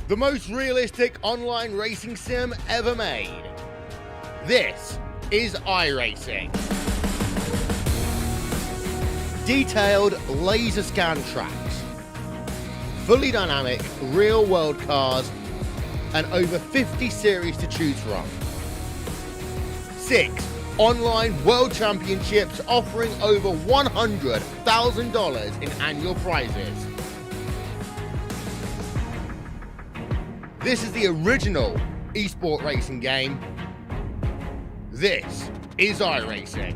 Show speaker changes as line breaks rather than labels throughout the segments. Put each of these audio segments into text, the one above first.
the most realistic online racing sim ever made. This is iRacing. Detailed laser scan tracks, fully dynamic real-world cars, and over 50 series to choose from. 6 online world championships offering over $100,000 in annual prizes. This is the original esport racing game. This is iRacing.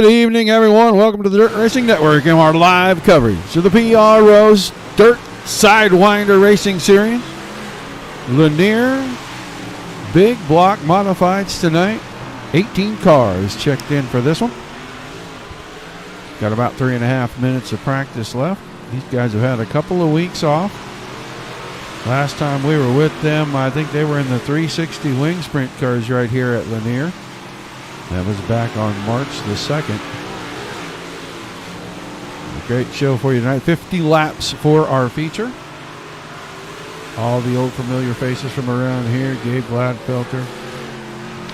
Good evening, everyone. Welcome to the Dirt Racing Network and our live coverage of the PRO's Dirt Sidewinder Racing Series. Lanier, big block modifieds tonight. 18 cars checked in for this one. Got about 3.5 minutes of practice left. These guys have had a couple of weeks off. Last time we were with them, I think they were in the 360 wing sprint cars right here at Lanier. That was back on March the 2nd. A great show for you tonight. 50 laps for our feature. All the old familiar faces from around here. Gabe Gladfelter,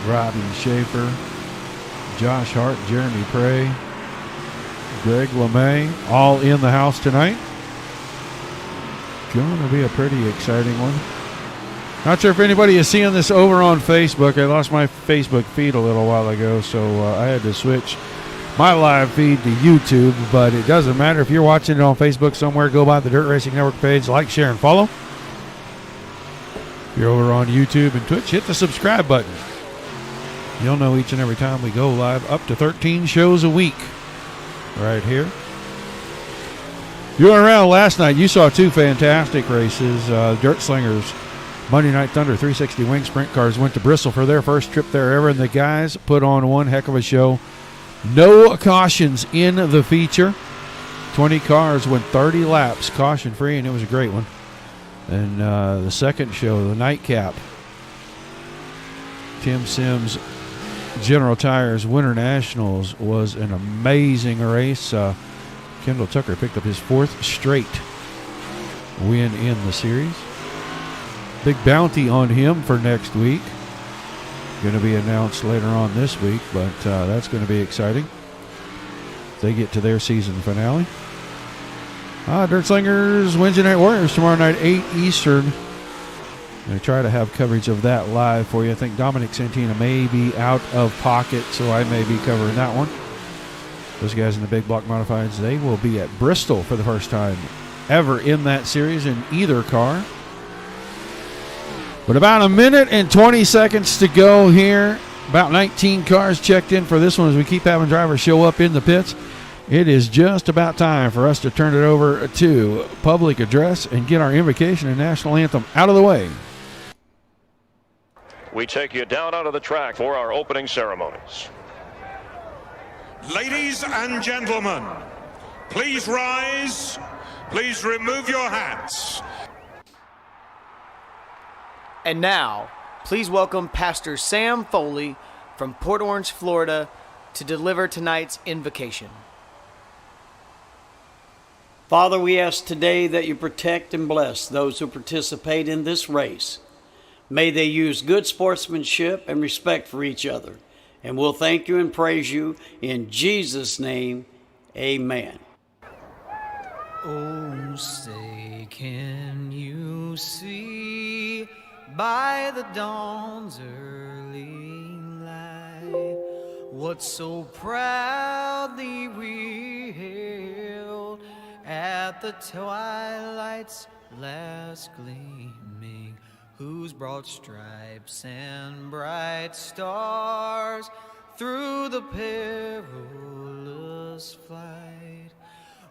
Robbie Schaefer, Josh Hart, Jeremy Prey, Greg LeMay, all in the house tonight. Going to be a pretty exciting one. Not sure if anybody is seeing this over on Facebook. I lost my Facebook feed a little while ago, so I had to switch my live feed to YouTube, but it doesn't matter. If you're watching it on Facebook somewhere, go by the Dirt Racing Network page, like, share, and follow. If you're over on YouTube and Twitch, hit the subscribe button. You'll know each and every time we go live, up to 13 shows a week right here. You were around last night. You saw two fantastic races. Dirt Slingers Monday Night Thunder 360 wing sprint cars went to Bristol for their first trip there ever, and the guys put on one heck of a show. No cautions in the feature. 20 cars went 30 laps caution free, and it was a great one. And the second show, the nightcap, Tim Sims General Tires Winter Nationals, was an amazing race. Kendall Tucker picked up his 4th straight win in the series. Big bounty on him for next week. Going to be announced later on this week, but that's going to be exciting. They get to their season finale. Dirt Slingers Wednesday Night Warriors tomorrow night, 8 Eastern. I'm going to try to have coverage of that live for you. I think Dominic Santina may be out of pocket, so I may be covering that one. Those guys in the big block modifieds, they will be at Bristol for the first time ever in that series in either car. But about a minute and 20 seconds to go here. About 19 cars checked in for this one as we keep having drivers show up in the pits. It is just about time for us to turn it over to public address and get our invocation and national anthem out of the way.
We take you down onto the track for our opening ceremonies.
Ladies and gentlemen, please rise. Please remove your hats.
And now, please welcome Pastor Sam Foley from Port Orange, Florida, to deliver tonight's invocation.
Father, we ask today that you protect and bless those who participate in this race. May they use good sportsmanship and respect for each other. And we'll thank you and praise you in Jesus' name. Amen.
Oh, say, can you see by the dawn's early light what so proudly we hailed at the twilight's last gleaming, whose broad stripes and bright stars through the perilous flight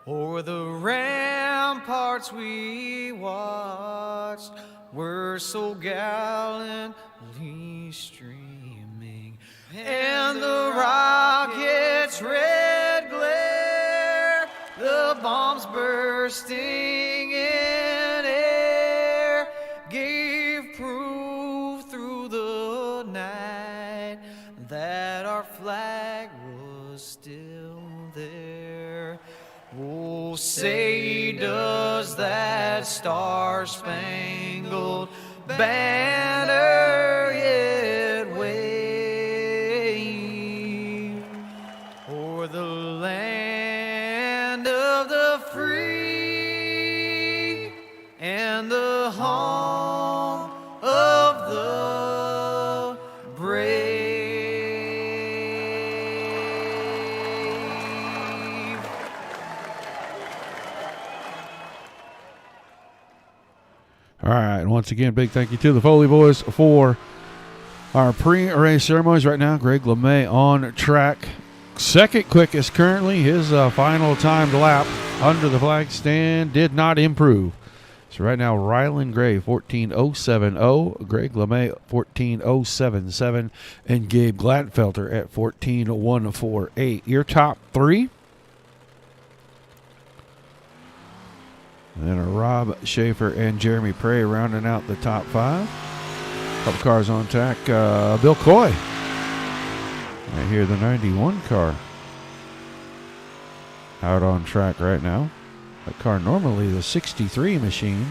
o'er the ramparts we watched were so gallantly streaming, and the rocket's red glare, the bombs bursting in air, gave proof through the night that our flag was still there. Oh, say does that star-spangled banner yet wave o'er the land of the free and the home of the brave?
All right, once again, big thank you to the Foley Boys for our pre-race ceremonies right now. Greg LeMay on track, Second quickest currently. His final timed lap under the flag stand did not improve. So right now, Rylan Gray, 14.070. Greg LeMay, 14.077. And Gabe Gladfelter at 14.148. Your top three. And then Rob Schaefer and Jeremy Prey rounding out the top five. Couple cars on track. Bill Coy. Right here, the 91 car. Out on track right now. That car normally the 63 machine.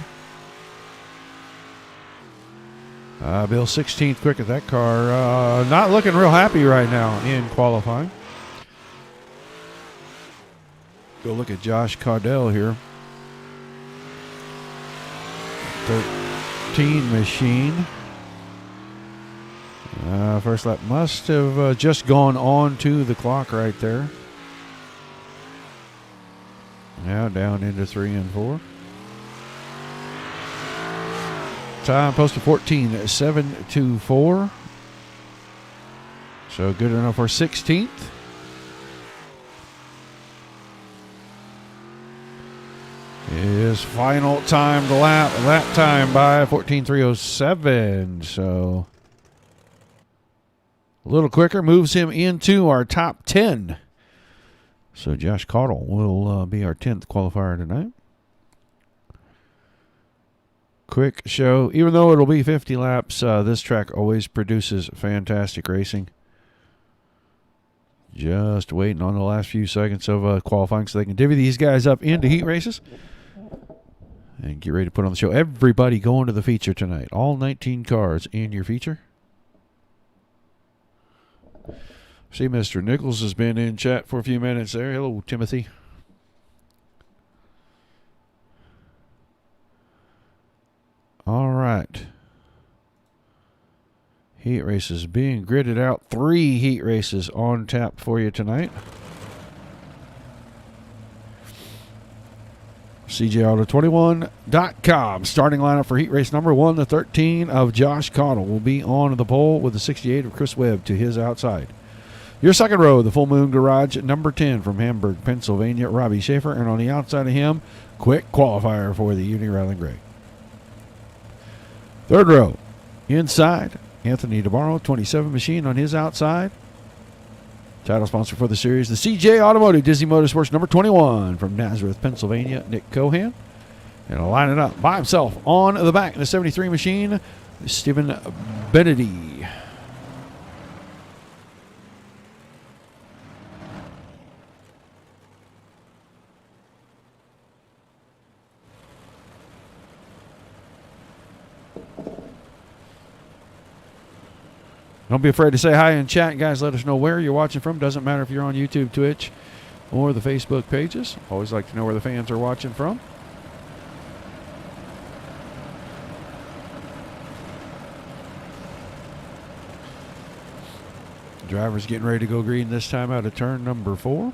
Bill 16th quick at that car. Not looking real happy right now in qualifying. Go look at Josh Caudell here. 13 machine. First lap must have just gone on to the clock right there. Now down into 3 and 4. Time posted 14.724. So good enough for 16th. His final time to lap, that time by 14.307. So a little quicker, moves him into our top 10. So Josh Caudle will be our 10th qualifier tonight. Quick show. Even though it'll be 50 laps, this track always produces fantastic racing. Just waiting on the last few seconds of qualifying so they can divvy these guys up into heat races. And get ready to put on the show. Everybody going to the feature tonight. All 19 cars in your feature. See, Mr. Nichols has been in chat for a few minutes there. Hello, Timothy. All right. Heat races being gridded out. 3 heat races on tap for you tonight. CJAuto21.com. Starting lineup for heat race number 1, the 13 of Josh Caudle will be on the pole with the 68 of Chris Webb to his outside. Your second row, the Full Moon Garage, number 10 from Hamburg, Pennsylvania, Robbie Schaefer. And on the outside of him, quick qualifier for the Uni Rylan Gray. Third row, inside, Anthony DeBarro, 27 machine on his outside. Title sponsor for the series, the CJ Automotive Disney Motorsports, number 21 from Nazareth, Pennsylvania, Nick Cohan. And I'll line it up by himself on the back in the 73 machine, Stephen Benedy. Don't be afraid to say hi in chat, guys. Let us know where you're watching from. Doesn't matter if you're on YouTube, Twitch, or the Facebook pages. Always like to know where the fans are watching from. Driver's getting ready to go green this time out of turn number 4.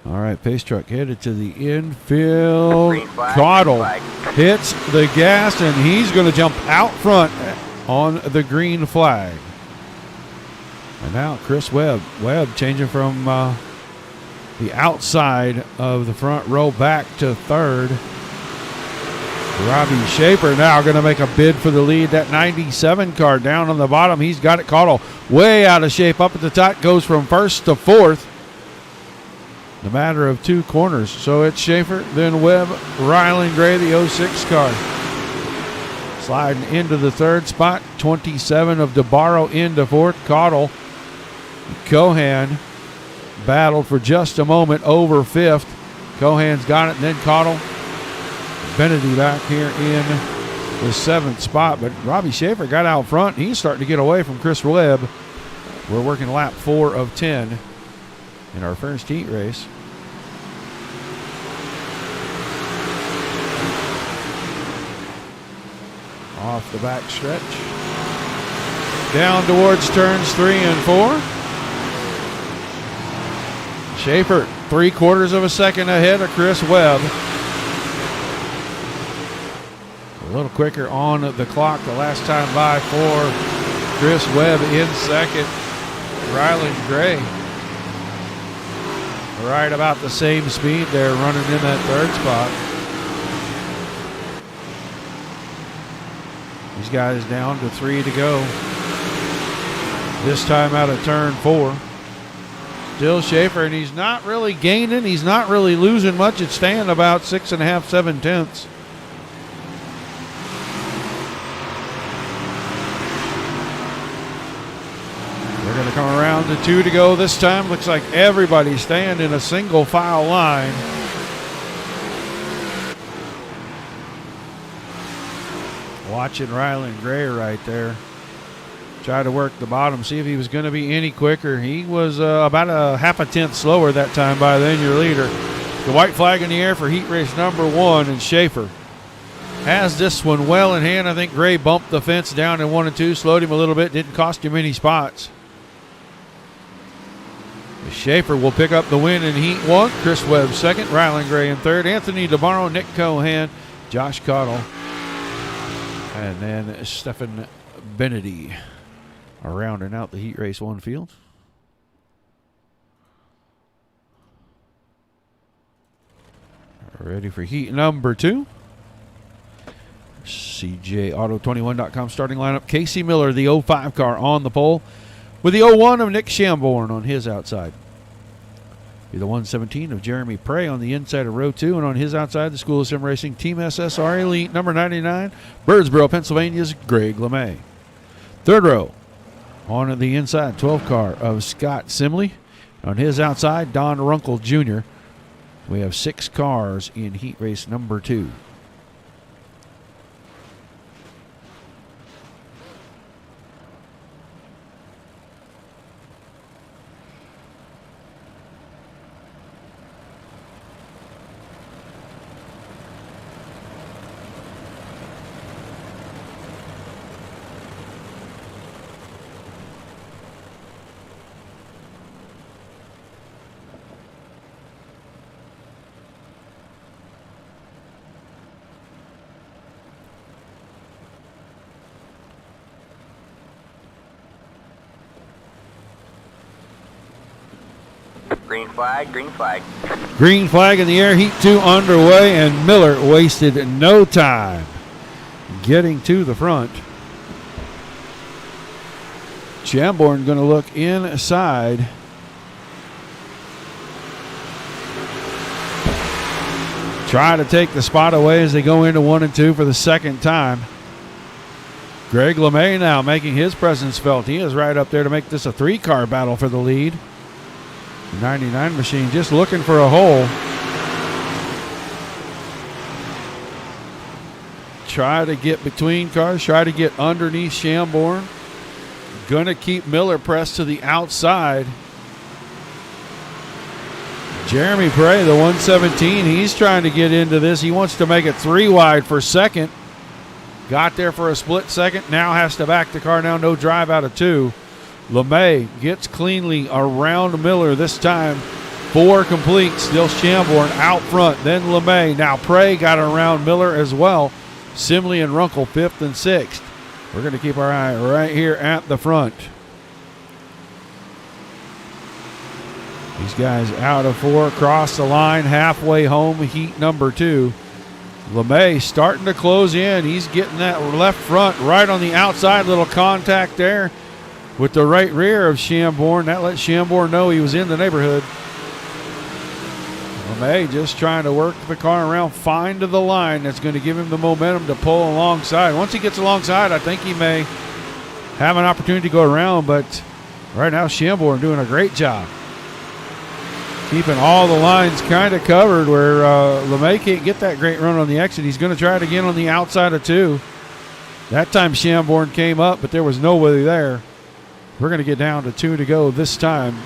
All right, pace truck headed to the infield. Caudle hits the gas, and he's going to jump out front on the green flag. And now Chris Webb. Webb changing from the outside of the front row back to third. Robbie Schaefer now going to make a bid for the lead. That 97 car down on the bottom. He's got it. Caudle way out of shape. Up at the top, goes from first to fourth. The matter of 2 corners. So it's Schaefer, then Webb, Rylan Gray, the 06 car. Sliding into the third spot. 27 of DeBarro into fourth. Caudle. Cohan battled for just a moment over fifth. Cohan's got it, and then Caudle. Benedy back here in the 7th spot. But Robbie Schaefer got out front. He's starting to get away from Chris Webb. We're working lap 4 of 10. In our first heat race. Off the back stretch. Down towards turns 3 and 4. Schaefer 3/4 of a second ahead of Chris Webb. A little quicker on the clock the last time by for Chris Webb in second. Ryland Gray right about the same speed there, running in that third spot. These guys down to 3 to go. This time out of turn 4. Still Schaefer, and he's not really gaining. He's not really losing much. It's staying about 6.5, 7 tenths. They're going to come around to 2 to go this time. Looks like everybody's staying in a single file line. Watching Ryland Gray right there. Try to work the bottom, see if he was going to be any quicker. He was about a 1/2 tenth slower that time by then your leader. The white flag in the air for heat race number 1, and Schaefer has this one well in hand. I think Gray bumped the fence down in 1 and 2, slowed him a little bit, didn't cost him any spots. Schaefer will pick up the win in heat 1. Chris Webb second, Ryland Gray in third, Anthony DeBarro, Nick Cohan, Josh Cottle, and then Stephen Bennedy are rounding out the heat race 1 field. Ready for heat number 2. CJAuto21.com starting lineup. Casey Miller, the 05 car on the pole, with the 01 of Nick Shamborn on his outside. The 117 of Jeremy Prey on the inside of row 2, and on his outside, the School of Sim Racing Team SSR Elite number 99, Birdsboro, Pennsylvania's Greg LeMay. Third row, on the inside, 12 car of Scott Simley. On his outside, Don Runkle Jr. We have 6 cars in heat race number 2.
Green flag, green flag.
Green flag in the air, heat 2 underway, and Miller wasted no time getting to the front. Shamborn going to look inside. Try to take the spot away as they go into 1 and 2 for the second time. Greg LeMay now making his presence felt. He is right up there to make this a 3-car battle for the lead. The 99 machine just looking for a hole. Try to get between cars, try to get underneath Shamborn. Gonna keep Miller pressed to the outside. Jeremy Prey, the 117, he's trying to get into this. He wants to make it 3 wide for second. Got there for a split second, now has to back the car down, no drive out of 2. LeMay gets cleanly around Miller this time. 4 complete, still Shamborn out front, then LeMay. Now Prey got around Miller as well. Simley and Runkle 5th and 6th. We're going to keep our eye right here at the front. These guys out of 4, across the line, halfway home, heat number 2. LeMay starting to close in. He's getting that left front right on the outside. Little contact there with the right rear of Shamborn. That let Shamborn know he was in the neighborhood. LeMay just trying to work the car around, find to the line that's going to give him the momentum to pull alongside. Once he gets alongside, I think he may have an opportunity to go around, but right now Shamborn doing a great job keeping all the lines kind of covered where LeMay can't get that great run on the exit. He's going to try it again on the outside of 2. That time Shamborn came up, but there was nobody there. We're going to get down to 2 to go this time.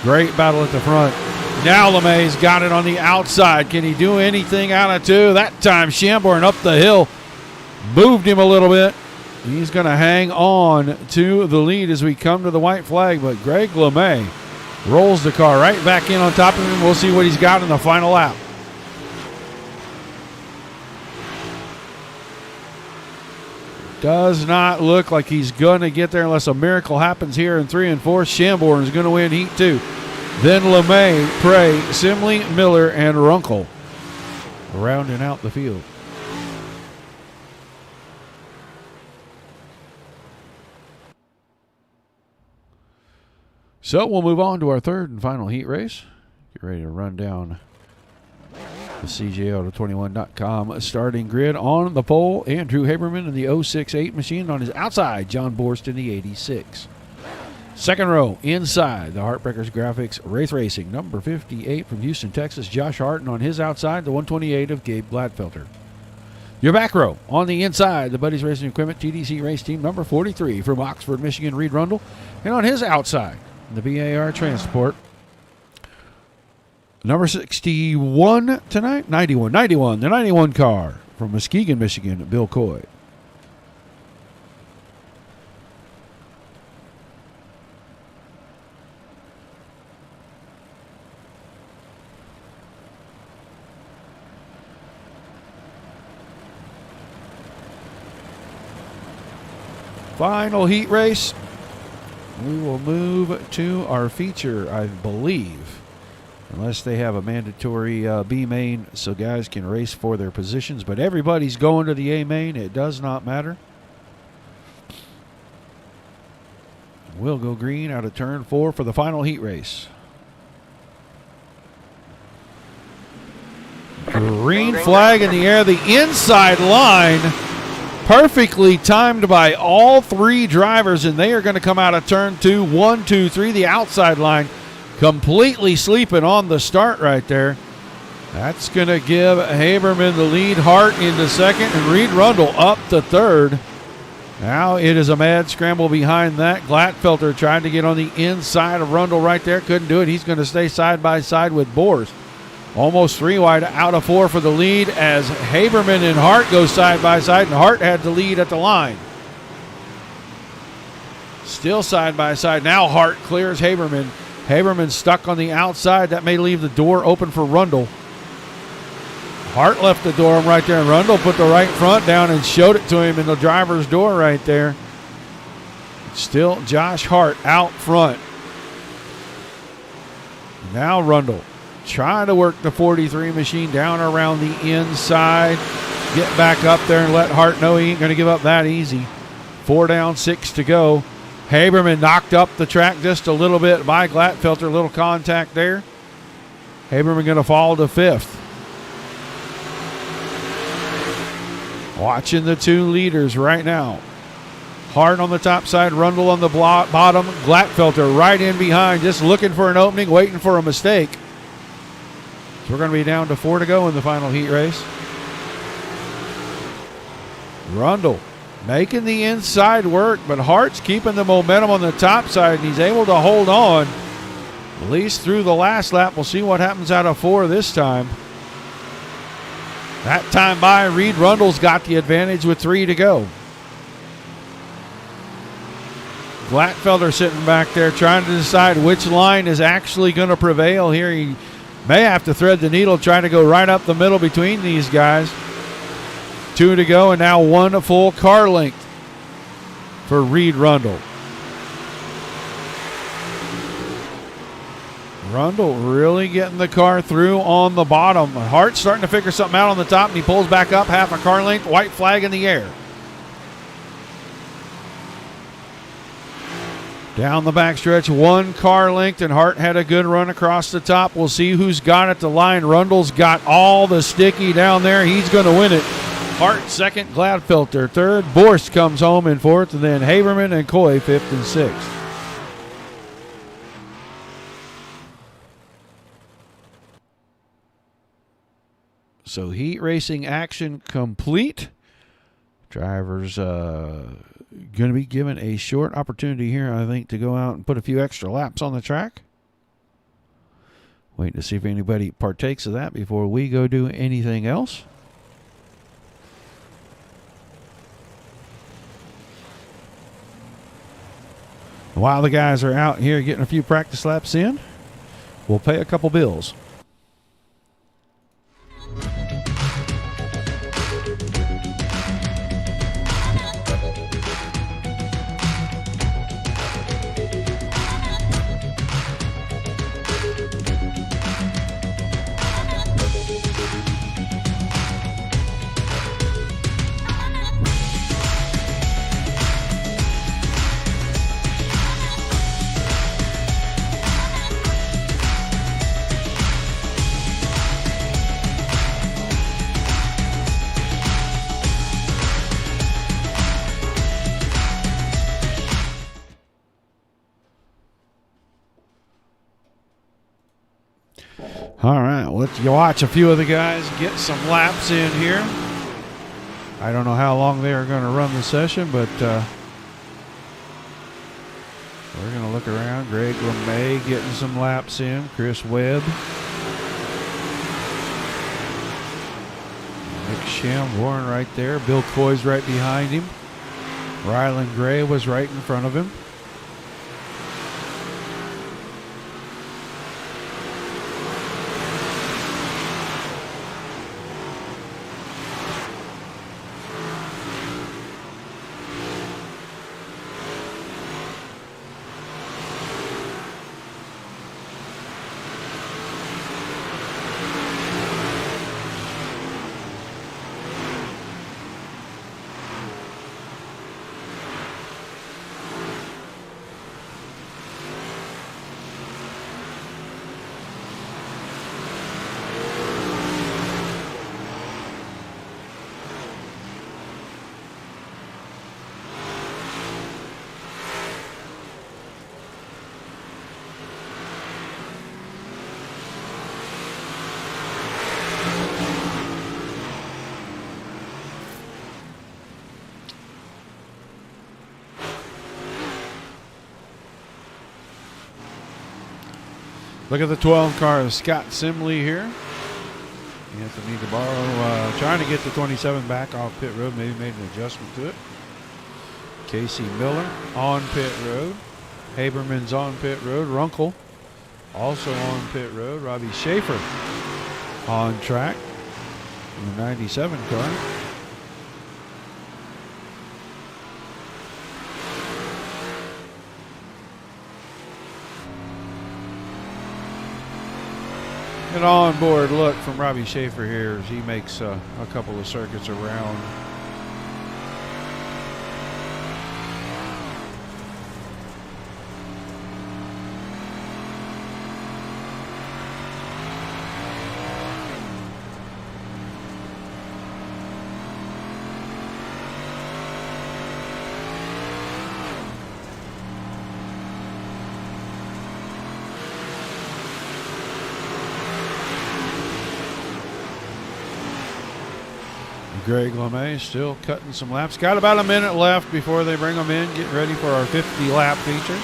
Great battle at the front. Now LeMay's got it on the outside. Can he do anything out of 2? That time Shamborn up the hill. Moved him a little bit. He's going to hang on to the lead as we come to the white flag. But Greg LeMay Rolls the car right back in on top of him. We'll see what he's got in the final lap. Does not look like he's going to get there unless a miracle happens here in 3 and 4. Shamborn is going to win Heat 2. Then LeMay, Prey, Simley, Miller, and Runkle rounding out the field. So we'll move on to our third and final heat race. Get ready to run down the CJAuto21.com starting grid. On the pole, Andrew Haberman in the 068 machine. On his outside, John Borst in the 86. Second row, inside, the Heartbreakers Graphics Wraith Racing, number 58 from Houston, Texas, Josh Hart. And on his outside, the 128 of Gabe Gladfelter. Your back row, on the inside, the Buddies Racing Equipment TDC Race Team, number 43 from Oxford, Michigan, Reed Rundle. And on his outside, the BAR Transport, number 61 tonight, 91, the 91 car from Muskegon, Michigan, Bill Coy. Final heat race. We will move to our feature, I believe, unless they have a mandatory B main so guys can race for their positions. But everybody's going to the A main. It does not matter. We'll go green out of turn 4 for the final heat race. Green flag in the air. The inside line perfectly timed by all 3 drivers, and they are going to come out of turn 2. 1, 2, 3. The outside line completely sleeping on the start right there. That's going to give Haberman the lead. Hart into second, and Reed Rundle up to third. Now it is a mad scramble behind that. Gladfelter tried to get on the inside of Rundle right there. Couldn't do it. He's going to stay side by side with Borst. Almost 3 wide out of 4 for the lead as Haberman and Hart go side by side, and Hart had the lead at the line. Still side by side. Now Hart clears Haberman. Haberman stuck on the outside. That may leave the door open for Rundle. Hart left the door right there, and Rundle put the right front down and showed it to him in the driver's door right there. Still Josh Hart out front. Now Rundle trying to work the 43 machine down around the inside. Get back up there and let Hart know he ain't going to give up that easy. 4 down, 6 to go. Haberman knocked up the track just a little bit by Gladfelter. A little contact there. Haberman going to fall to 5th. Watching the 2 leaders right now. Hart on the top side, Rundle on the bottom. Gladfelter right in behind, just looking for an opening, waiting for a mistake. So we're going to be down to 4 to go in the final heat race. Rundle making the inside work, but Hart's keeping the momentum on the top side, and he's able to hold on at least through the last lap. We'll see what happens out of 4 this time. That time by, Reed Rundle's got the advantage with 3 to go. Gladfelter sitting back there trying to decide which line is actually going to prevail here. He may have to thread the needle, trying to go right up the middle between these guys. 2 to go, and now 1 full car length for Reed Rundle. Rundle really getting the car through on the bottom. Hart's starting to figure something out on the top, and he pulls back up half a car length. White flag in the air. Down the backstretch, 1 car length, and Hart had a good run across the top. We'll see who's got it. The line. Rundle's got all the sticky down there. He's going to win it. Hart second, Gladfelter third. Borst comes home in 4th, and then Haberman and Coy 5th and 6th. So heat racing action complete. Drivers going to be given a short opportunity here, I think, to go out and put a few extra laps on the track. Waiting to see if anybody partakes of that before we go do anything else. While the guys are out here getting a few practice laps in, will pay a couple bills. All right, let's watch a few of the guys get some laps in here. I don't know how long they are going to run the session, but we're going to look around. Greg LeMay getting some laps in. Chris Webb. Nick Shamborn right there. Bill Coy's right behind him. Ryland Gray was right in front of him. Look at the 12 car, Scott Simley here. Anthony DeBarro trying to get the 27 back off pit road. Maybe made an adjustment to it. Casey Miller on pit road. Haberman's on pit road. Runkle also on pit road. Robbie Schaefer on track in the 97 car. An on-board look from Robbie Schaefer here as he makes a couple of circuits around. Greg LeMay still cutting some laps. Got about a minute left before they bring them in. Getting ready for our 50-lap feature.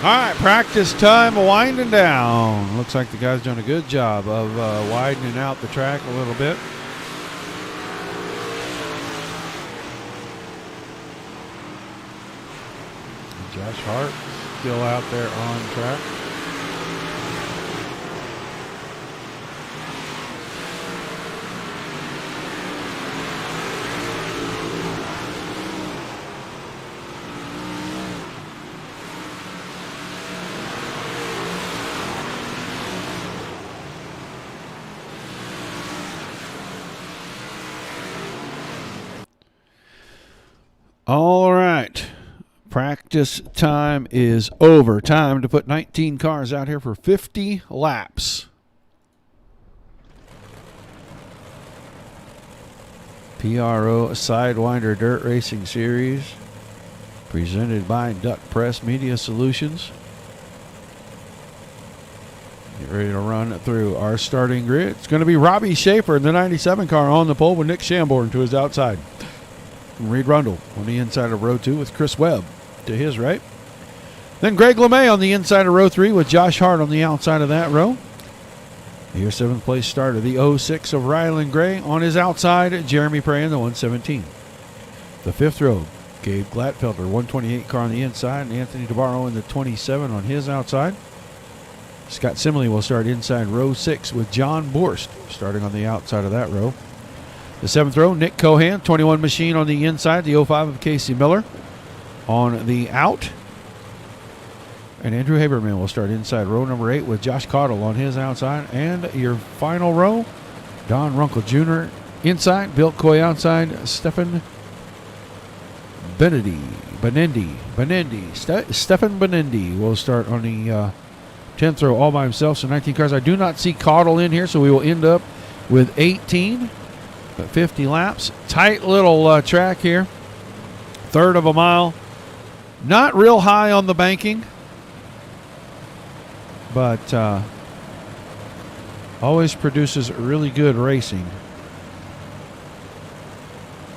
All right, practice time winding down. Looks like the guy's doing a good job of widening out the track a little bit. Josh Hart still out there on track. All right. Practice time is over. Time to put 19 cars out here for 50 laps. PRO Sidewinder Dirt Racing Series. presented by Duck Press Media Solutions. Get ready to run through our starting grid. It's going to be Robbie Schaefer in the 97 car on the pole with Nick Shamborn to his outside. Reed Rundle on the inside of row 2 with Chris Webb to his right. Then Greg LeMay on the inside of row 3 with Josh Hart on the outside of that row. Your 7th place starter, the 06 of Rylan Gray on his outside, Jeremy Prey in the 117. The 5th row, Gabe Glatfelter, 128 car on the inside, and Anthony DeBarro in the 27 on his outside. Scott Simley will start inside row 6 with John Borst starting on the outside of that row. The 7th row, Nick Cohan, 21 machine on the inside, the 05 of Casey Miller on the out. And Andrew Haberman will start inside row number 8 with Josh Caudill on his outside. And your final row, Don Runkle Jr. inside, Bill Coy outside, Stefan Stefan Benendi will start on the 10th row all by himself. So 19 cars. I do not see Caudill in here, so we will end up with 18, but 50 laps. Tight little track here. Third of a mile. Not real high on the banking, but always produces really good racing.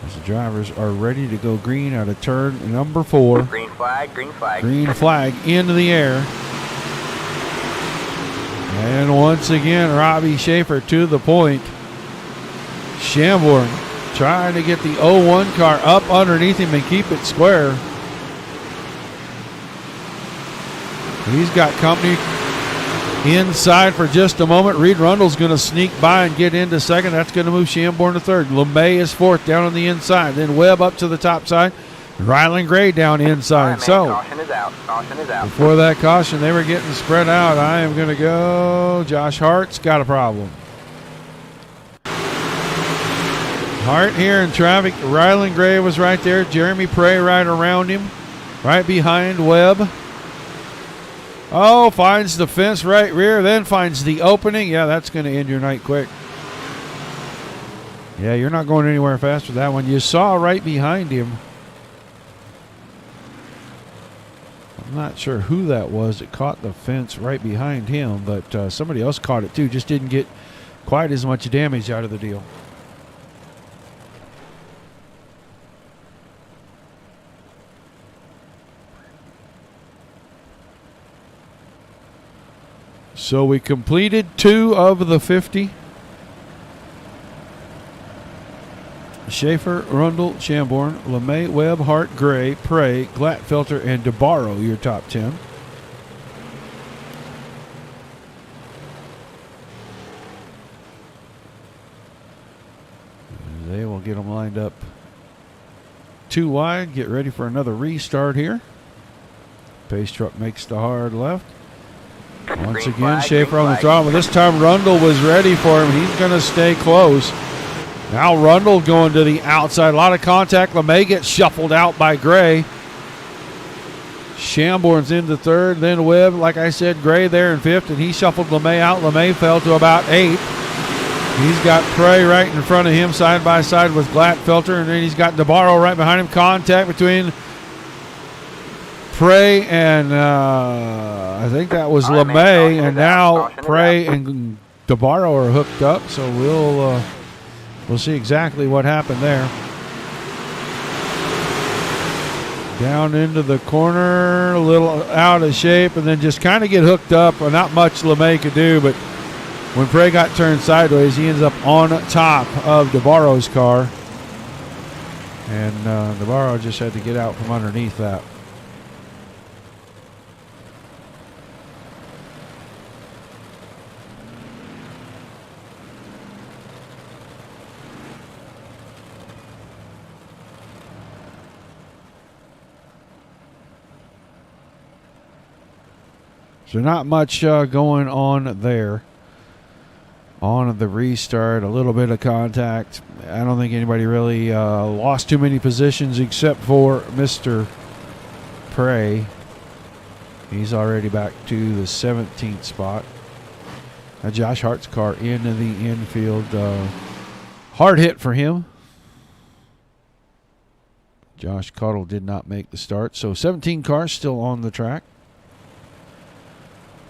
As the drivers are ready to go green out of turn number 4.
Green flag, green flag.
Green flag into the air. And once again, Robbie Schaefer to the point. Shamborn trying to get the 01 car up underneath him and keep it square. He's got company inside for just a moment. Reed Rundle's going to sneak by and get into second. That's going to move Shamborn to third. LeMay is fourth down on the inside. Then Webb up to the top side. Rylan Gray down inside.
Right,
so
caution is out. Caution is out.
before that caution, they were getting spread out. I am going to go. Josh Hart's got a problem. Hart here in traffic. Rylan Gray was right there. Jeremy Prey right around him. Right behind Webb. Oh, finds the fence right rear, then finds the opening. Yeah, that's going to end your night quick. Yeah, you're not going anywhere fast with that one. You saw right behind him. I'm not sure who that was that caught the fence right behind him, but somebody else caught it too. Just didn't get quite as much damage out of the deal. So we completed 2 of the 50. Schaefer, Rundle, Shamborn, LeMay, Webb, Hart, Gray, Prey, Glatfelter, and DeBarro, your top 10. They will get them lined up 2 wide. Get ready for another restart here. Pace truck makes the hard left. Once again, Schaefer on the throttle. This time Rundle was ready for him. He's going to stay close. Now Rundle going to the outside. A lot of contact. LeMay gets shuffled out by Gray. Shamborn's into third. Then Webb, like I said, Gray there in fifth, and he shuffled LeMay out. LeMay fell to about 8th. He's got Prey right in front of him, side by side with Glatfelter, and then he's got DeBarro right behind him. Contact between Prey and I think that was LeMay, and now Prey and DeBarro are hooked up. So we'll see exactly what happened there. Down into the corner, a little out of shape, and then just kind of get hooked up. Well, not much LeMay could do, but when Prey got turned sideways, he ends up on top of DeBarro's car, and DeBarro just had to get out from underneath that. So not much going on there. On the restart, a little bit of contact. I don't think anybody really lost too many positions except for Mr. Prey. He's already back to the 17th spot. Now Josh Hart's car into the infield. Hard hit for him. Josh Cottle did not make the start. So 17 cars still on the track.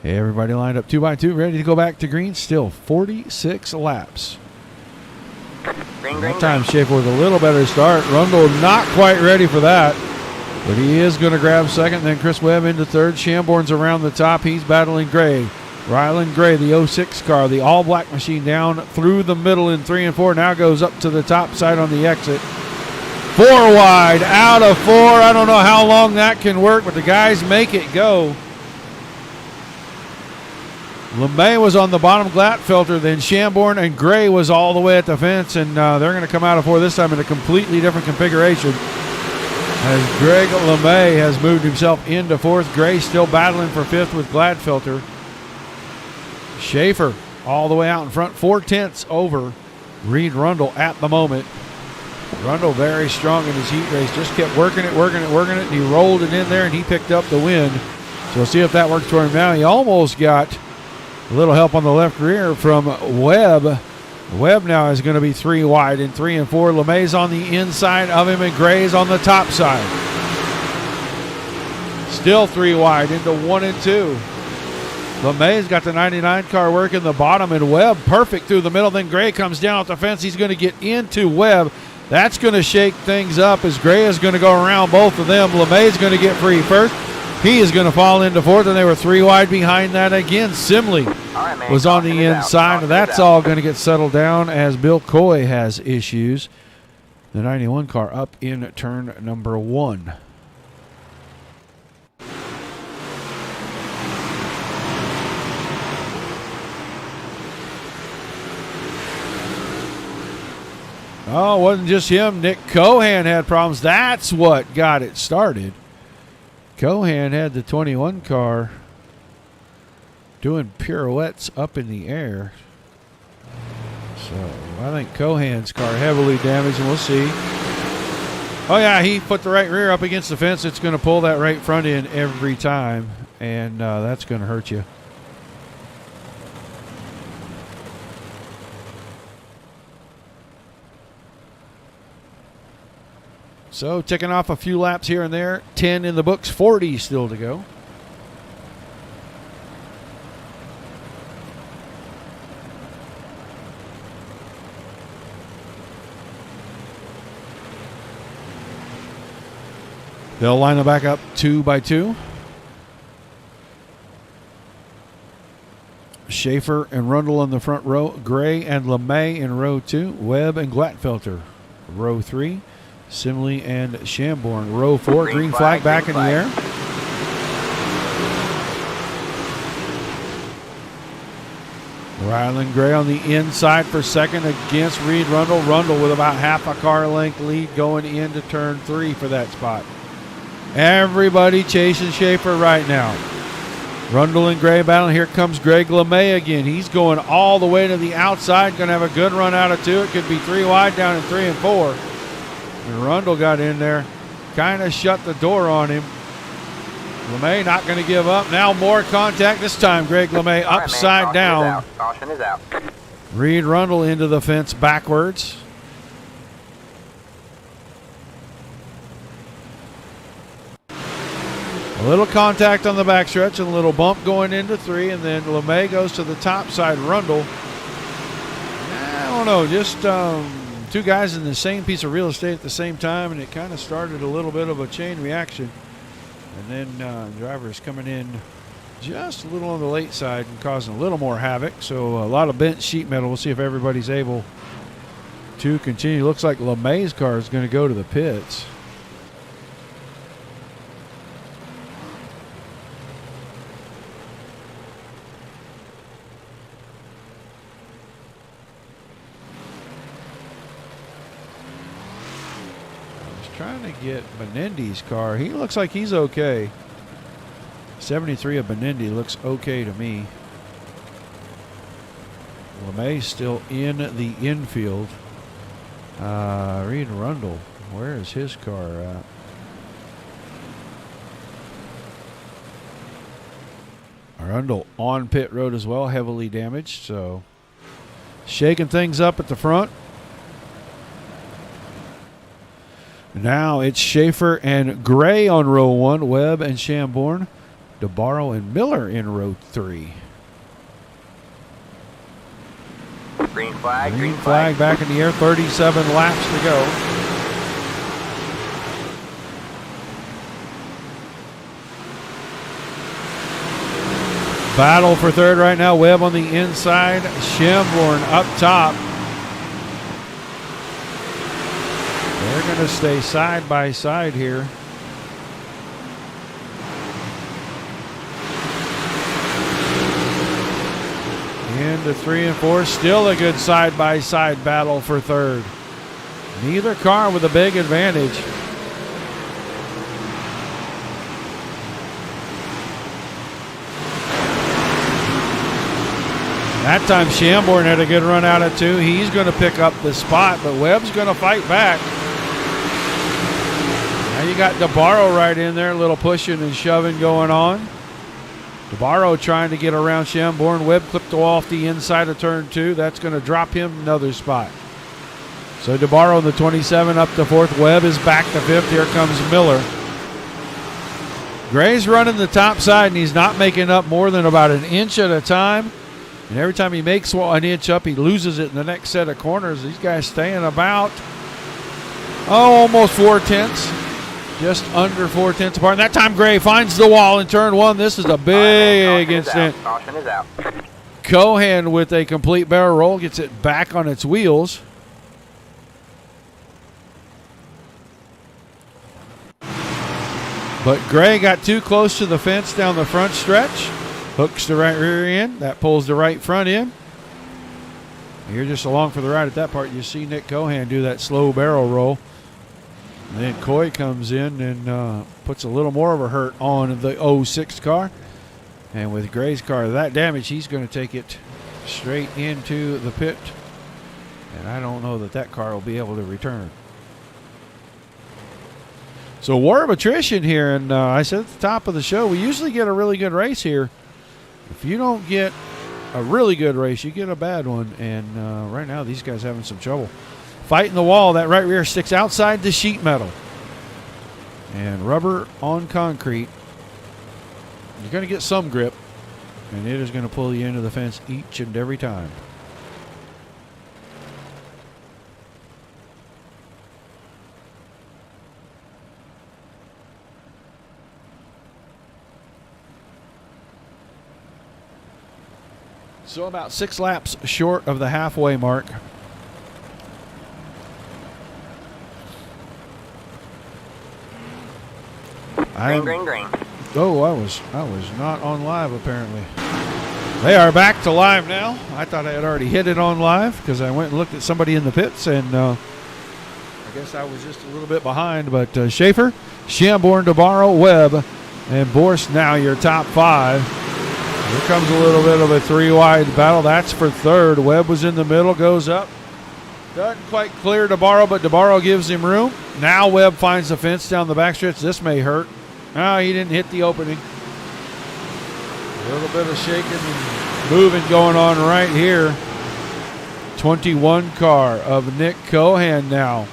Everybody lined up 2 by 2, ready to go back to green. Still 46 laps. That time Schaefer with a little better start. Rundle not quite ready for that. But he is going to grab second. Then Chris Webb into third. Shamborn's around the top. He's battling Gray. Ryland Gray, the 06 car, the all-black machine, down through the middle in 3 and 4. Now goes up to the top side on the exit. 4 wide, out of 4. I don't know how long that can work, but the guys make it go. LeMay was on the bottom Glatfelter, then Shamborn and Gray was all the way at the fence, and they're going to come out of 4 this time in a completely different configuration. As Greg LeMay has moved himself into 4th. Gray still battling for 5th with Gladfelter. Schaefer all the way out in front, 4/10 over Reed Rundle at the moment. Rundle very strong in his heat race, just kept working it, and he rolled it in there, and he picked up the win. So we'll see if that works for him now. He almost got a little help on the left rear from Webb. Webb now is going to be 3 wide in 3 and 4. LeMay's on the inside of him, and Gray's on the top side. Still 3 wide into 1 and 2. LeMay's got the 99 car working the bottom, and Webb perfect through the middle. Then Gray comes down off the fence. He's going to get into Webb. That's going to shake things up as Gray is going to go around both of them. LeMay's going to get free first. He is going to fall into 4th, and they were 3 wide behind that again. Simley was on the inside, and that's all going to get settled down as Bill Coy has issues. The 91 car up in turn number 1. Oh, it wasn't just him. Nick Cohan had problems. That's what got it started. Cohan had the 21 car doing pirouettes up in the air. So I think Cohan's car heavily damaged, and we'll see. Oh, yeah, he put the right rear up against the fence. It's going to pull that right front in every time, and that's going to hurt you. So ticking off a few laps here and there. 10 in the books, 40 still to go. They'll line them back up 2 by 2. Schaefer and Rundle on the front row. Gray and LeMay in row 2. Webb and Glatfelter, row 3. Simley and Shamborn, row 4. Green flag back in the air. Ryland Gray on the inside for second against Reed Rundle. Rundle with about half a car length lead going into turn 3 for that spot. Everybody chasing Schaefer right now. Rundle and Gray battling. Here comes Greg LeMay again. He's going all the way to the outside. Going to have a good run out of 2. It could be 3 wide down in 3 and 4. And Rundle got in there, kind of shut the door on him. LeMay not going to give up. Now more contact. This time Greg LeMay upside down.
Caution is out.
Reed Rundle into the fence backwards. A little contact on the backstretch and a little bump going into 3, and then LeMay goes to the top side. Rundle, I don't know, just 2 guys in the same piece of real estate at the same time, and it kind of started a little bit of a chain reaction. And then drivers coming in just a little on the late side and causing a little more havoc. So a lot of bent sheet metal. We'll see if everybody's able to continue. Looks like LeMay's car is going to go to the pits. Trying to get Benendi's car. He looks like he's okay. 73 of Benendi looks okay to me. LeMay still in the infield. Reed Rundle, where is his car at? Rundle on pit road as well, heavily damaged. So shaking things up at the front. Now it's Schaefer and Gray on row 1, Webb and Shamborn, DeBarro and Miller in row 3.
Green flag.
Green flag back in the air, 37 laps to go. Battle for third right now. Webb on the inside, Shamborn up top. They're going to stay side by side here. Into 3 and 4. Still a good side by side battle for third. Neither car with a big advantage. That time Shamborn had a good run out of 2. He's going to pick up the spot, but Webb's going to fight back. Now you got DeBarro right in there, a little pushing and shoving going on. DeBarro trying to get around Shamborn. Webb clipped off the inside of turn 2. That's going to drop him another spot. So DeBarro in the 27 up to 4th. Webb is back to 5th. Here comes Miller. Gray's running the top side, and he's not making up more than about an inch at a time. And every time he makes an inch up, he loses it in the next set of corners. These guys staying about, almost 4/10. Just under 4/10 apart. And that time Gray finds the wall in turn 1. This is a big incident.
Caution is out.
Cohan with a complete barrel roll gets it back on its wheels. But Gray got too close to the fence down the front stretch. Hooks the right rear end. That pulls the right front end. You're just along for the ride at that part. You see Nick Cohan do that slow barrel roll. And then Coy comes in and puts a little more of a hurt on the 06 car. And with Gray's car that damage, he's going to take it straight into the pit. And I don't know that that car will be able to return. So war of attrition here. And I said at the top of the show, we usually get a really good race here. If you don't get a really good race, you get a bad one. And right now, these guys having some trouble. Fighting the wall. That right rear sticks outside the sheet metal. And rubber on concrete. You're going to get some grip. And it is going to pull you into the fence each and every time. So about 6 laps short of the halfway mark.
Green.
Oh, I was not on live apparently. They are back to live now. I thought I had already hit it on live because I went and looked at somebody in the pits, and I guess I was just a little bit behind. But Schaefer, Shamborn, DeBarro, Webb, and Borst now your top 5. Here comes a little bit of a 3-wide battle. That's for third. Webb was in the middle, goes up. Doesn't quite clear DeBarro, but DeBarro gives him room. Now Webb finds the fence down the backstretch. This may hurt. No, he didn't hit the opening. A little bit of shaking and moving going on right here. 21 car of Nick Cohan now.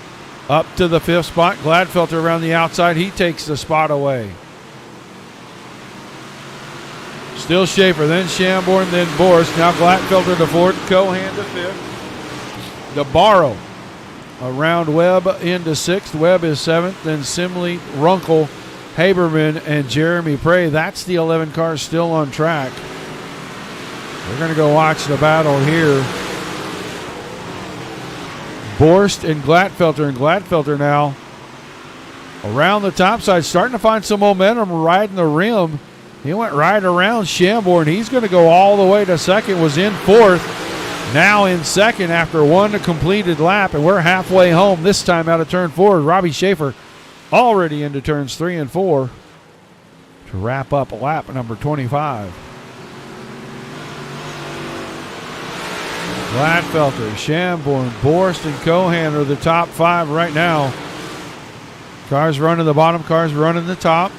Up to the 5th spot. Gladfelter around the outside. He takes the spot away. Still Schaefer, then Shamborn, then Borst. Now Gladfelter to 4th, Cohan to 5th. DeBarro around Webb into 6th. Webb is 7th. Then Simley, Runkle, Haberman, and Jeremy Prey. That's the 11 cars still on track. We're going to go watch the battle here. Borst and Gladfelter now around the top side, starting to find some momentum, riding the rim. He went right around Shamborn. He's going to go all the way to 2nd, was in 4th, now in 2nd after 1 completed lap, and we're halfway home this time out of turn 4. Robbie Schaefer already into turns 3 and 4 to wrap up lap number 25. Gladfelter, Shamborn, Borst, and Cohan are the top 5 right now. Cars running the bottom, cars running the top.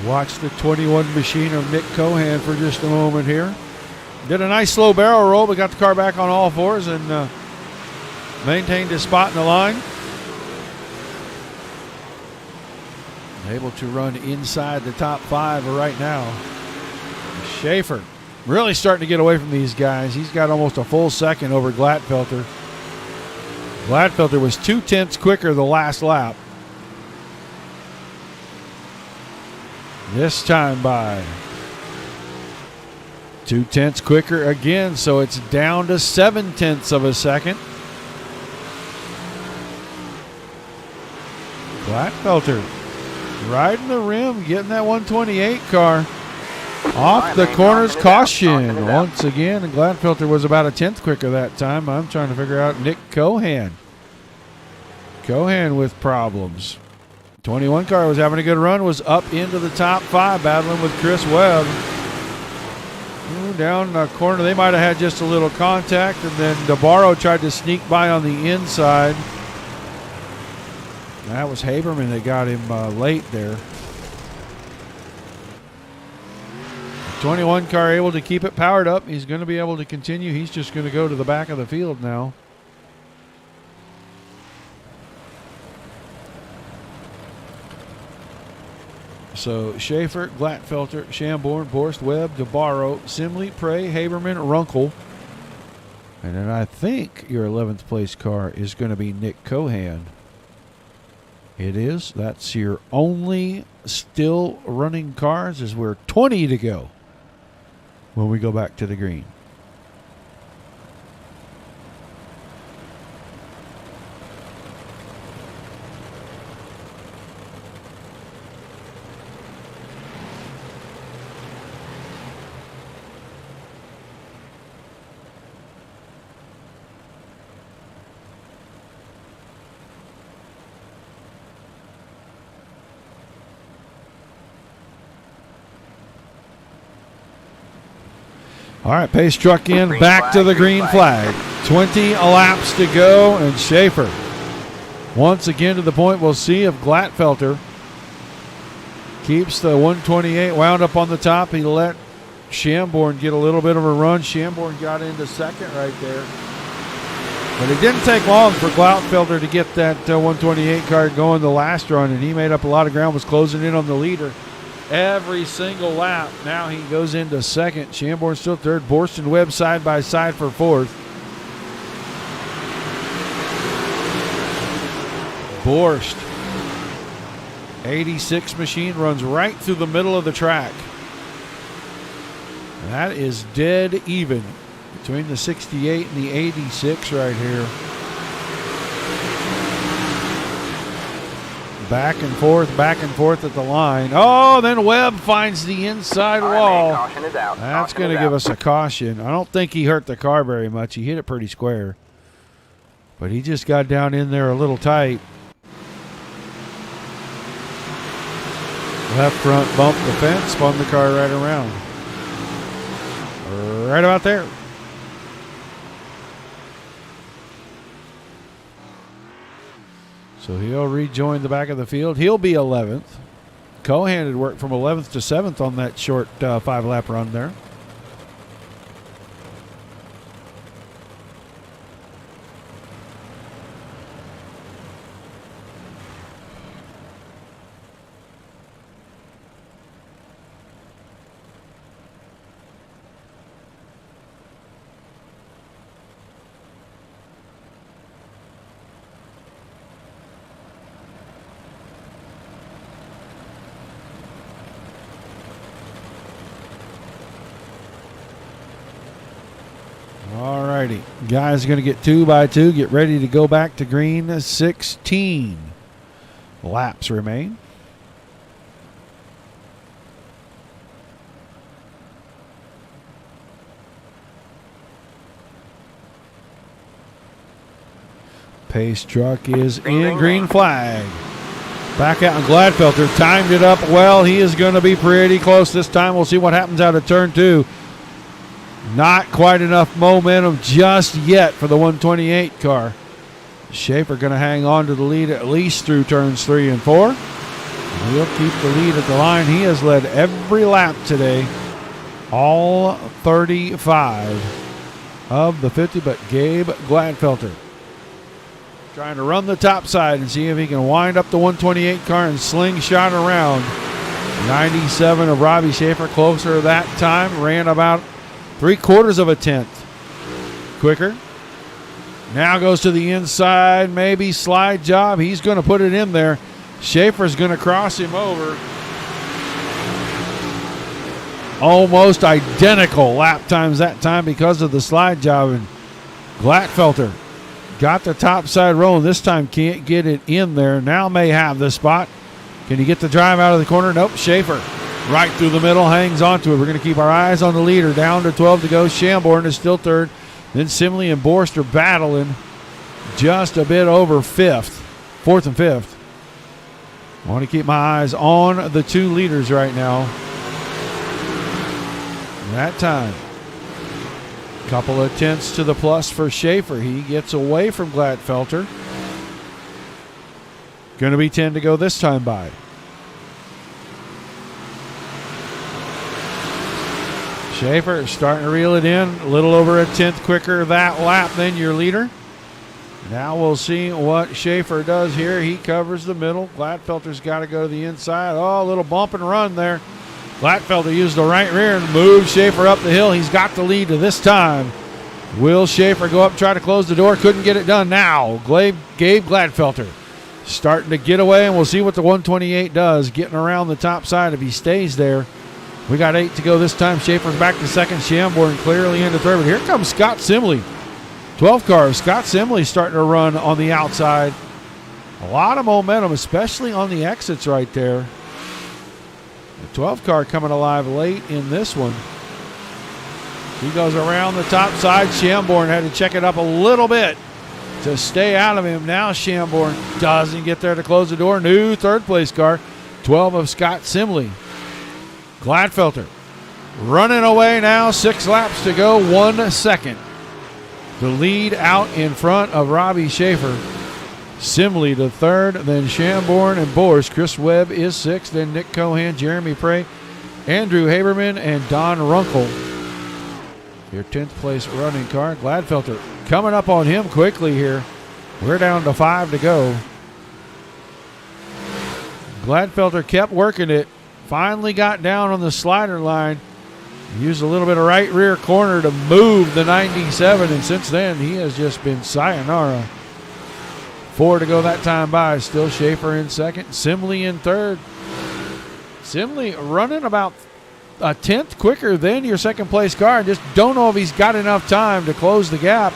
Watch the 21 machine of Nick Cohan for just a moment here. Did a nice slow barrel roll, but got the car back on all fours and maintained his spot in the line. Able to run inside the top 5 right now. Schaefer really starting to get away from these guys. He's got almost a full second over Gladfelter. Gladfelter was 0.2 quicker the last lap. This time by 0.2 quicker again, so it's down to 0.7 of a second. Gladfelter riding the rim, getting that 128 car off the corner's caution once again. And Gladfelter was about 1/10 quicker that time. I'm trying to figure out Nick Cohan. Cohan with problems. 21 car was having a good run, was up into the top 5, battling with Chris Webb. Down the corner, they might have had just a little contact, and then DeBarro tried to sneak by on the inside. That was Haberman that got him late there. 21 car able to keep it powered up. He's going to be able to continue. He's just going to go to the back of the field now. So Schaefer, Gladfelter, Shamborn, Borst, Webb, DeBarro, Simley, Prey, Haberman, Runkle. And then I think your 11th place car is going to be Nick Cohan. It is. That's your only still running cars as we're 20 to go when we go back to the green. All right, pace truck in, back to the green flag. 20 laps to go, and Schaefer once again to the point. We'll see if Gladfelter keeps the 128 wound up on the top. He let Shamborn get a little bit of a run. Shamborn got into second right there. But it didn't take long for Gladfelter to get that 128 car going the last run, and he made up a lot of ground, was closing in on the leader every single lap. Now he goes into second. Shamborn still third. Borst and Webb side by side for fourth. Borst, 86 machine, runs right through the middle of the track. That is dead even between the 68 and the 86 right here. Back and forth at the line. Oh, then Webb finds the inside wall.
Caution is out.
That's going to give us a caution. I don't think he hurt the car very much. He hit it pretty square. But he just got down in there a little tight. Left front bumped the fence, spun the car right around. Right about there. So he'll rejoin the back of the field. He'll be 11th. Cohan had worked from 11th to 7th on that short 5-lap run there. Alrighty, guys are going to get 2 by 2. Get ready to go back to green. 16 laps remain. Pace truck is in green flag. Back out, and Gladfelter timed it up well. He is going to be pretty close this time. We'll see what happens out of turn 2. Not quite enough momentum just yet for the 128 car. Schaefer going to hang on to the lead at least through turns 3 and 4. He'll keep the lead at the line. He has led every lap today all 35 of the 50, but Gabe Gladfelter trying to run the top side and see if he can wind up the 128 car and slingshot around. 97 of Robbie Schaefer closer that time, ran about 3/4 of a tenth quicker. Now goes to the inside, maybe slide job. He's going to put it in there. Schaefer's going to cross him over. Almost identical lap times that time because of the slide job. And Gladfelter got the top side rolling. This time can't get it in there. Now may have the spot. Can he get the drive out of the corner? Nope. Schaefer right through the middle, hangs onto it. We're going to keep our eyes on the leader. Down to 12 to go. Shamborn is still third. Then Simley and Borst are battling just a bit over fourth and fifth. I want to keep my eyes on the two leaders right now. That time, couple of tenths to the plus for Schaefer. He gets away from Gladfelter. Going to be 10 to go this time by. Schaefer starting to reel it in. A little over a tenth quicker that lap than your leader. Now we'll see what Schaefer does here. He covers the middle. Gladfelter's got to go to the inside. Oh, a little bump and run there. Gladfelter used the right rear and moved Schaefer up the hill. He's got the lead to this time. Will Schaefer go up, try to close the door? Couldn't get it done. Now, Gabe Gladfelter starting to get away, and we'll see what the 128 does, getting around the top side if he stays there. We got 8 to go this time. Schaefer's back to second. Shamborn clearly into third. But here comes Scott Simley. 12 cars. Scott Simley starting to run on the outside. A lot of momentum, especially on the exits right there. The 12 car coming alive late in this one. He goes around the top side. Shamborn had to check it up a little bit to stay out of him. Now Shamborn doesn't get there to close the door. New third place car. 12 of Scott Simley. Gladfelter running away now. 6 laps to go. 1 second. The lead out in front of Robbie Schaefer. Simley to third, then Shamborn and Borst. Chris Webb is sixth, then Nick Cohan, Jeremy Prey, Andrew Haberman, and Don Runkle. Your 10th place running car. Gladfelter coming up on him quickly here. We're down to 5 to go. Gladfelter kept working it. Finally got down on the slider line. Used a little bit of right rear corner to move the 97, and since then he has just been sayonara. 4 to go that time by. Still Schaefer in second. Simley in third. Simley running about a tenth quicker than your second place car. I just don't know if he's got enough time to close the gap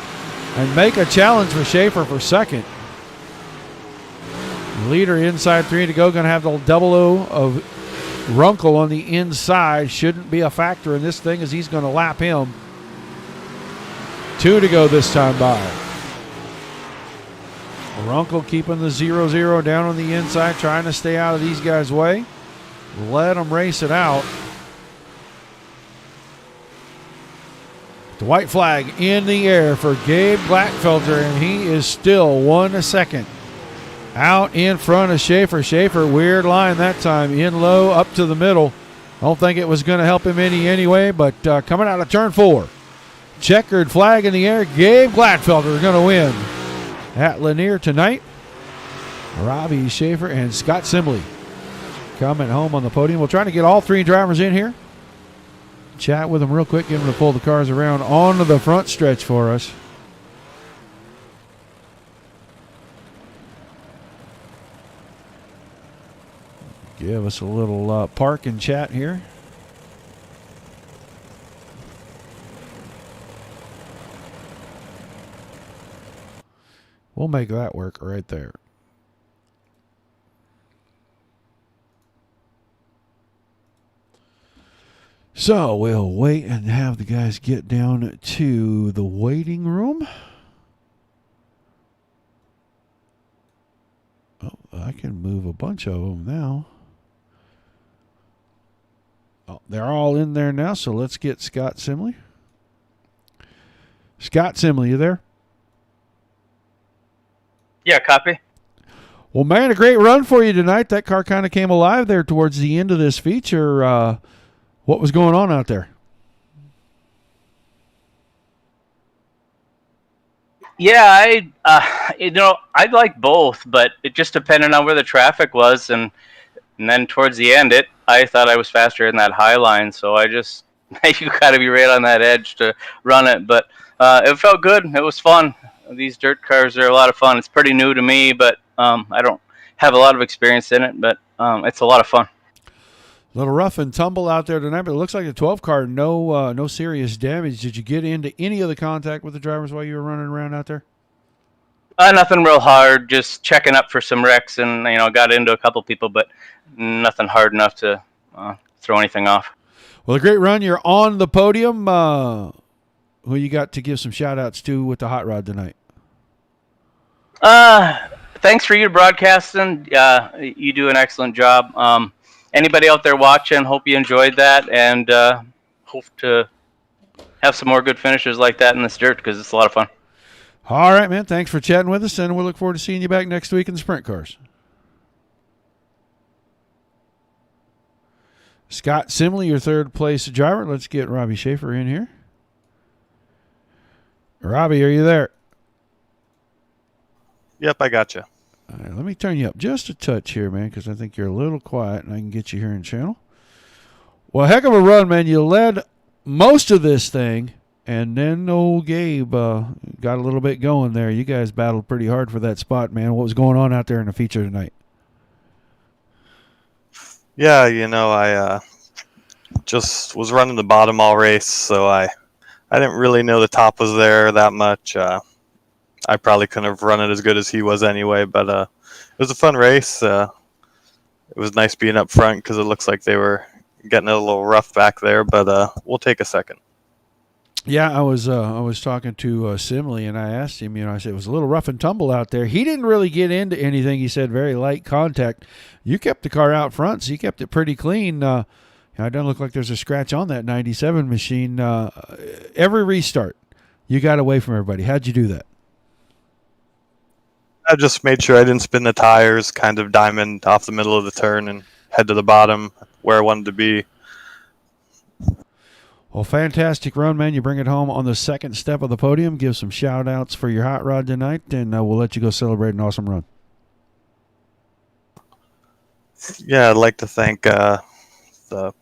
and make a challenge for Schaefer for second. Leader inside 3 to go. Going to have the double O of Runkle on the inside. Shouldn't be a factor in this thing as he's going to lap him. 2 to go this time by. Runkle keeping the 0-0 down on the inside, trying to stay out of these guys' way. Let them race it out. The white flag in the air for Gabe Gladfelter, and he is still 1 second out in front of Schaefer. Schaefer, weird line that time, in low, up to the middle. I don't think it was going to help him anyway, but coming out of turn 4. Checkered flag in the air. Gabe Gladfelter is going to win at Lanier tonight. Robbie Schaefer and Scott Simley coming home on the podium. We'll try to get all 3 drivers in here. Chat with them real quick, get them to pull the cars around onto the front stretch for us. Give us a little park and chat here. We'll make that work right there. So we'll wait and have the guys get down to the waiting room. Oh, I can move a bunch of them now. Oh, they're all in there now, so let's get Scott Simley. Scott Simley, you there?
Yeah, copy.
Well, man, a great run for you tonight. That car kind of came alive there towards the end of this feature. What was going on out there?
Yeah, I'd like both, but it just depended on where the traffic was, and then towards the end, I thought I was faster in that high line, so I just you got to be right on that edge to run it. But it felt good. It was fun. These dirt cars are a lot of fun. It's pretty new to me, but I don't have a lot of experience in it, but it's a lot of fun.
A little rough and tumble out there tonight, but it looks like the 12 car, no serious damage. Did you get into any of the contact with the drivers while you were running around out there?
Nothing real hard, just checking up for some wrecks, and got into a couple people, but nothing hard enough to throw anything off.
Well, a great run. You're on the podium. Who you got to give some shout-outs to with the hot rod tonight?
Thanks for you broadcasting. You do an excellent job. Anybody out there watching, hope you enjoyed that, and hope to have some more good finishes like that in this dirt because it's a lot of fun.
All right, man. Thanks for chatting with us, and we'll look forward to seeing you back next week in the sprint cars. Scott Simley, your third place driver. Let's get Robbie Schaefer in here. Robbie, are you there?
Yep, I got you.
All right, let me turn you up just a touch here, man, because I think you're a little quiet, and I can get you here in channel. Well, heck of a run, man. You led most of this thing, and then old Gabe got a little bit going there. You guys battled pretty hard for that spot, man. What was going on out there in the feature tonight?
Yeah, I just was running the bottom all race, so I didn't really know the top was there that much. I probably couldn't have run it as good as he was anyway, but it was a fun race. It was nice being up front because it looks like they were getting it a little rough back there, but we'll take a second.
Yeah, I was talking to Simley, and I asked him, I said, it was a little rough and tumble out there. He didn't really get into anything. He said very light contact. You kept the car out front, so you kept it pretty clean. It doesn't look like there's a scratch on that 97 machine. Every restart, you got away from everybody. How'd you do that?
I just made sure I didn't spin the tires, kind of diamond off the middle of the turn and head to the bottom where I wanted to be.
Well, fantastic run, man. You bring it home on the second step of the podium. Give some shout-outs for your hot rod tonight, and we'll let you go celebrate an awesome run.
Yeah, I'd like to thank the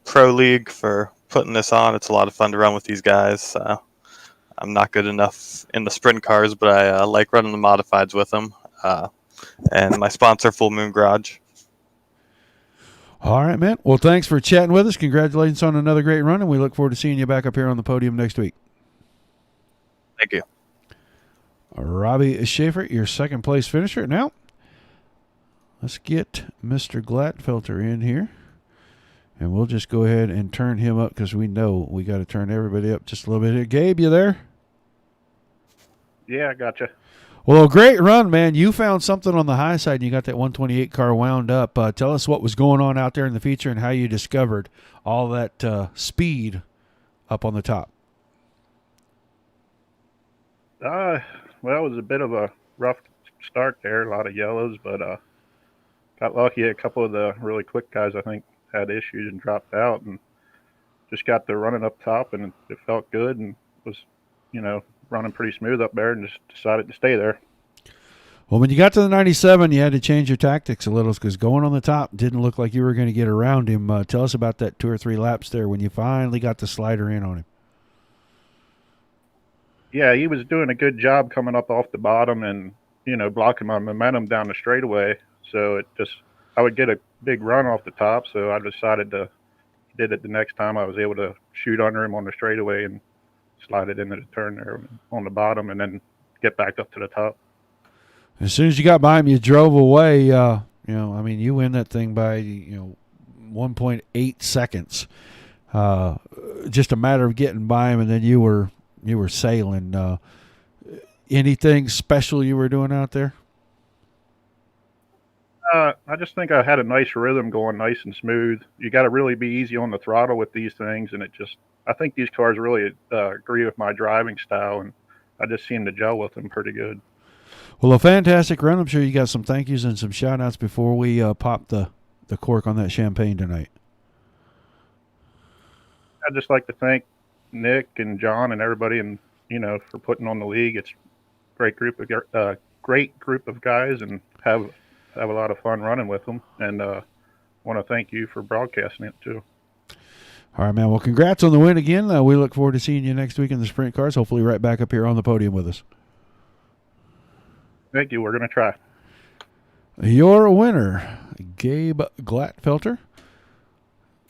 Pro League for putting this on. It's a lot of fun to run with these guys. I'm not good enough in the sprint cars, but I like running the modifieds with them. And my sponsor, Full Moon Garage.
All right, man. Well, thanks for chatting with us. Congratulations on another great run, and we look forward to seeing you back up here on the podium next week.
Thank you.
Robbie Schaefer, your second place finisher. Now, let's get Mr. Gladfelter in here, and we'll just go ahead and turn him up because we know we got to turn everybody up just a little bit here. Gabe, you there?
Yeah, I gotcha.
Well, great run, man. You found something on the high side, and you got that 128 car wound up. Tell us what was going on out there in the feature and how you discovered all that speed up on the top.
Well, it was a bit of a rough start there, a lot of yellows, but got lucky. A couple of the really quick guys, I think, had issues and dropped out, and just got the running up top, and it felt good and was, running pretty smooth up there, and just decided to stay there.
Well, when you got to the 97, you had to change your tactics a little because going on the top didn't look like you were going to get around him. Tell us about that 2 or 3 laps there when you finally got the slider in on him.
Yeah, he was doing a good job coming up off the bottom and, blocking my momentum down the straightaway. So I would get a big run off the top. So I decided to did it the next time I was able to shoot under him on the straightaway and slide it into the turn there on the bottom and then get back up to the top.
As soon as you got by him, you drove away. You win that thing by 1.8 seconds. Just a matter of getting by him, and then you were sailing. Anything special you were doing out there?
I just think I had a nice rhythm going, nice and smooth. You got to really be easy on the throttle with these things, and I think these cars really agree with my driving style, and I just seem to gel with them pretty good.
Well, a fantastic run. I'm sure you got some thank yous and some shout outs before we pop the cork on that champagne tonight.
I'd just like to thank Nick and John and everybody, and for putting on the league. great group of guys, and have a lot of fun running with them. And want to thank you for broadcasting it too.
All right, man. Well, congrats on the win again. We look forward to seeing you next week in the sprint cars. Hopefully, right back up here on the podium with us.
Thank you. We're going to try.
Your winner, Gabe Glatfelter.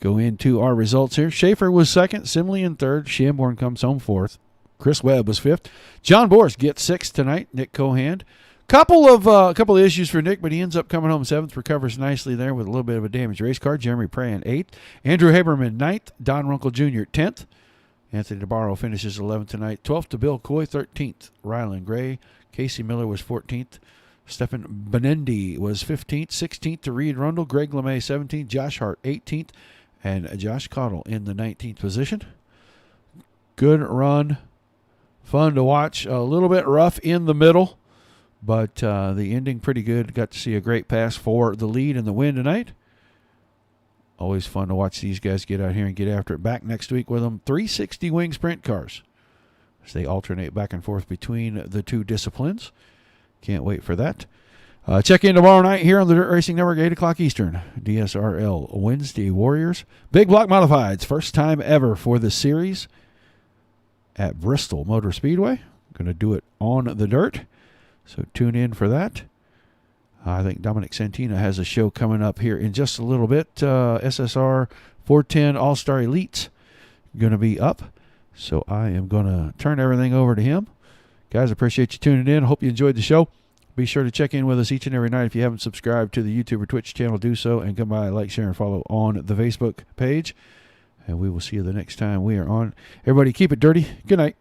Go into our results here. Schaefer was second, Simley in third, Shamborn comes home fourth, Chris Webb was fifth. John Boris gets sixth tonight. Nick Cohand. Couple of issues for Nick, but he ends up coming home seventh. Recovers nicely there with a little bit of a damaged race car. Jeremy Prayan eighth. Andrew Haberman ninth. Don Runkle Jr. 10th. Anthony DeBarro finishes 11th tonight. 12th to Bill Coy. 13th. Rylan Gray. Casey Miller was 14th. Stephan Benendi was 15th. 16th to Reed Rundle. Greg LeMay 17th. Josh Hart 18th. And Josh Cottle in the 19th position. Good run. Fun to watch. A little bit rough in the middle, but the ending pretty good. Got to see a great pass for the lead and the win tonight. Always fun to watch these guys get out here and get after it. Back next week with them. 360 wing sprint cars as they alternate back and forth between the two disciplines. Can't wait for that. Check in tomorrow night here on the Dirt Racing Network, 8 o'clock Eastern. DSRL Wednesday Warriors. Big Block Modifieds, first time ever for the series at Bristol Motor Speedway. Going to do it on the dirt, so tune in for that. I think Dominic Santina has a show coming up here in just a little bit. SSR 410 All-Star Elites going to be up, so I am going to turn everything over to him. Guys, appreciate you tuning in. Hope you enjoyed the show. Be sure to check in with us each and every night. If you haven't subscribed to the YouTube or Twitch channel, do so. And come by, like, share, and follow on the Facebook page. And we will see you the next time we are on. Everybody, keep it dirty. Good night.